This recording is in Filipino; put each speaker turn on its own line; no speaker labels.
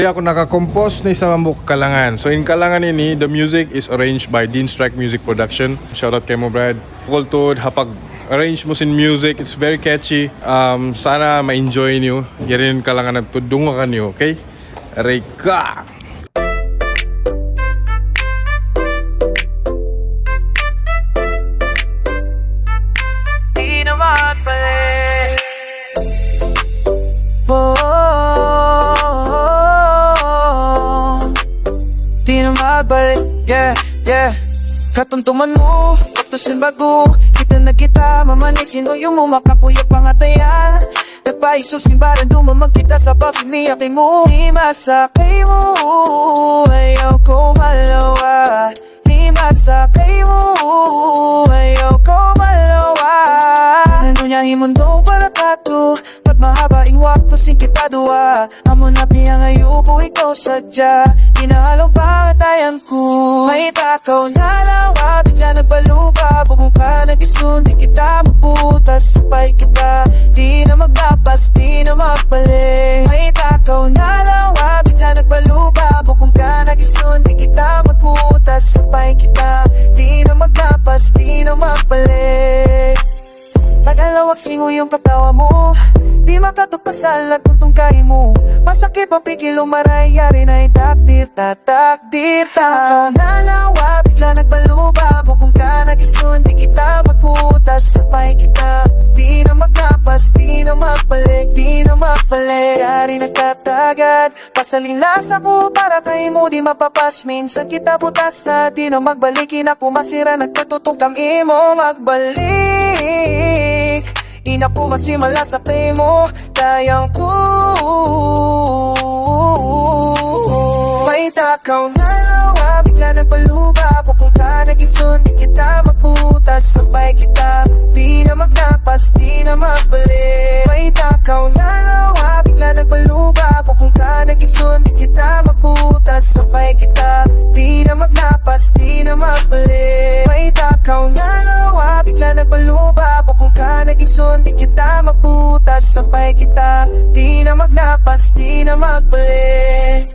Ako nakakompose na sa Mambok Kalangan. So in Kalangan ini, the music is arranged by Dean Strike Music Production. Shoutout kay mo, Brad. Kultud, hapag arrange mo sin music, it's very catchy. Sana ma-enjoy niyo. Yarin Kalangan nagtudungan niyo, okay? Reka!
Yeah, yeah. Katuntuman mo, kaptusin bago. Kita na kita, mamanisin o yung makakuya pangatayan. Nagpaisog simbaran, dumamag kita sa pagsumiyakin mo. Di masakay mo, ayaw ko malawa. Di masakay mo, ayaw ko malawa. Nanunyahin mundo para kato, pag mahabaing wakto sin kita dua. Amo na piyang ayuko ikaw sadya. Inahalong pangatayan ko. May takaw na lawa, bigla nagbaluba. Bukong ka nag-isun, di kita mabutas. Sabay kita, di na maglapas, di na magbalik. May takaw na lawa, bigla nagbaluba. Bukong ka nag-isun, di kita mabutas. Sabay kita, di na maglapas, di na magbalik. Tagalawag singo yung katawa mo. Di makatugpasal at tuntungkahin mo. Masakit mapigil umarayari na itakdir. Tatakdir ta. Nalawa, bigla nagbaluba. Bukong ka nag-isun, di kita magputas. Sabay kita, di na maglapas, di na magbalik, di na magbalik. Yari nagtatagad, pasaling lasa ko para kay mo di mapapas. Minsan kita butas na, di na magbalikin ako masira. Nagkatutong kang imo magbalik. Ina ko masimala sa play mo, kayang ko. May takaw na lawa, bigla nagbaluba. Bukong ka nag-isun, di kita magputas. Sabay kita, di na maglapas, di na magbalik. May takaw na lawa, bigla nagbaluba. Bukong ka nag-isun, di kita magputas. Sabay kita, di na maglapas, di na magbalik. May takaw na lawa, bigla nagbaluba. Bukong ka nag-isun, di kita magputas. Sabay kita, di na maglapas, di na magbalik.